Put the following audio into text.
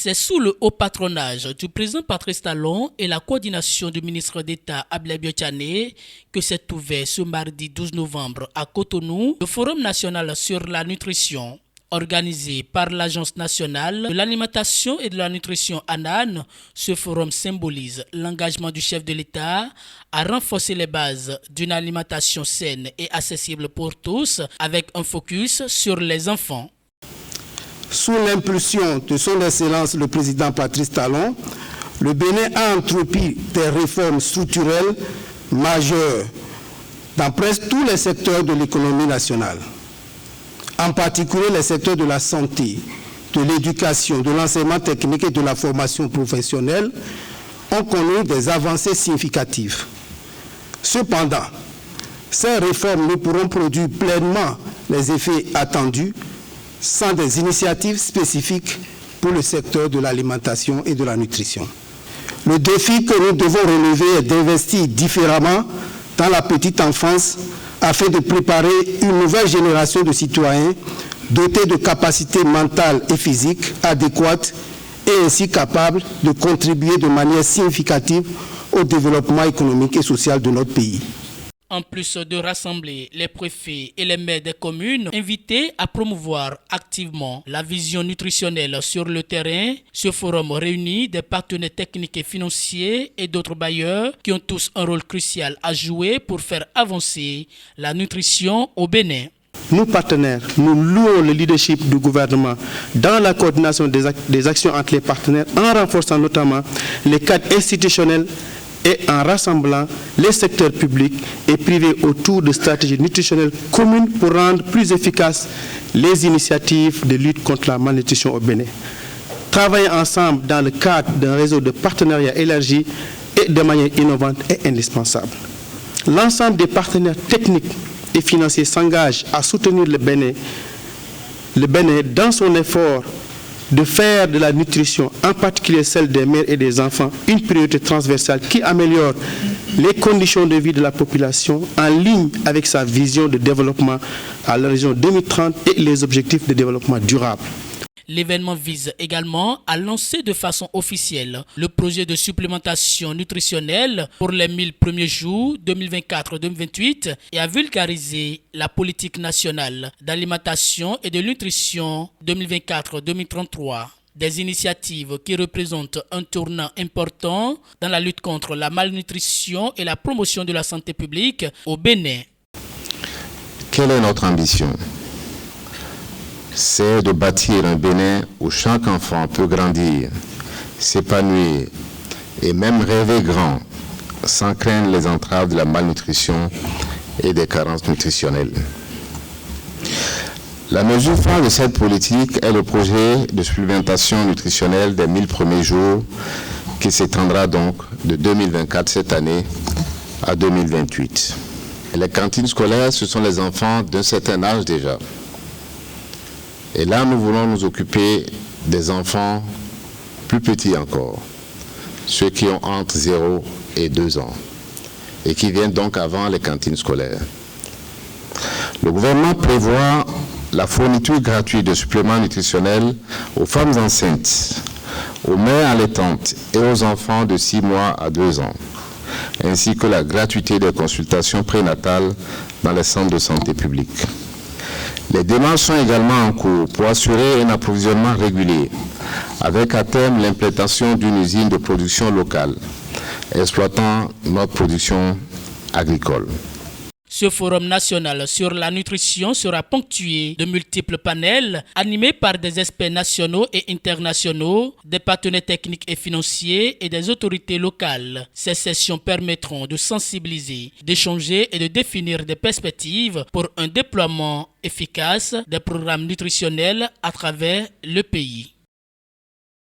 C'est sous le haut patronage du président Patrice Talon et la coordination du ministre d'État Ablai Biotiané que s'est ouvert ce mardi 12 novembre à Cotonou le Forum national sur la nutrition. Organisé par l'Agence nationale de l'alimentation et de la nutrition ANAN, ce forum symbolise l'engagement du chef de l'État à renforcer les bases d'une alimentation saine et accessible pour tous avec un focus sur les enfants. Sous l'impulsion de son Excellence le président Patrice Talon, le Bénin a entrepris des réformes structurelles majeures dans presque tous les secteurs de l'économie nationale. En particulier les secteurs de la santé, de l'éducation, de l'enseignement technique et de la formation professionnelle ont connu des avancées significatives. Cependant, ces réformes ne pourront produire pleinement les effets attendus sans des initiatives spécifiques pour le secteur de l'alimentation et de la nutrition. Le défi que nous devons relever est d'investir différemment dans la petite enfance afin de préparer une nouvelle génération de citoyens dotés de capacités mentales et physiques adéquates et ainsi capables de contribuer de manière significative au développement économique et social de notre pays. En plus de rassembler les préfets et les maires des communes invités à promouvoir activement la vision nutritionnelle sur le terrain, ce forum réunit des partenaires techniques et financiers et d'autres bailleurs qui ont tous un rôle crucial à jouer pour faire avancer la nutrition au Bénin. Nous, partenaires, nous louons le leadership du gouvernement dans la coordination des actions entre les partenaires en renforçant notamment les cadres institutionnels et en rassemblant les secteurs publics et privés autour de stratégies nutritionnelles communes pour rendre plus efficaces les initiatives de lutte contre la malnutrition au Bénin. Travailler ensemble dans le cadre d'un réseau de partenariats élargi et de manière innovante est indispensable. L'ensemble des partenaires techniques et financiers s'engagent à soutenir le Bénin dans son effort de faire de la nutrition, en particulier celle des mères et des enfants, une priorité transversale qui améliore les conditions de vie de la population en ligne avec sa vision de développement à l'horizon 2030 et les objectifs de développement durable. L'événement vise également à lancer de façon officielle le projet de supplémentation nutritionnelle pour les 1000 premiers jours 2024-2028 et à vulgariser la politique nationale d'alimentation et de nutrition 2024-2033. Des initiatives qui représentent un tournant important dans la lutte contre la malnutrition et la promotion de la santé publique au Bénin. Quelle est notre ambition ? C'est de bâtir un Bénin où chaque enfant peut grandir, s'épanouir et même rêver grand sans craindre les entraves de la malnutrition et des carences nutritionnelles. La mesure phare de cette politique est le projet de supplémentation nutritionnelle des 1000 premiers jours qui s'étendra donc de 2024 cette année à 2028. Et les cantines scolaires, ce sont les enfants d'un certain âge déjà. Et là, nous voulons nous occuper des enfants plus petits encore, ceux qui ont entre 0 et 2 ans, et qui viennent donc avant les cantines scolaires. Le gouvernement prévoit la fourniture gratuite de suppléments nutritionnels aux femmes enceintes, aux mères allaitantes et aux enfants de 6 mois à 2 ans, ainsi que la gratuité des consultations prénatales dans les centres de santé publics. Les démarches sont également en cours pour assurer un approvisionnement régulier, avec à terme l'implantation d'une usine de production locale, exploitant notre production agricole. Ce forum national sur la nutrition sera ponctué de multiples panels animés par des experts nationaux et internationaux, des partenaires techniques et financiers et des autorités locales. Ces sessions permettront de sensibiliser, d'échanger et de définir des perspectives pour un déploiement efficace des programmes nutritionnels à travers le pays.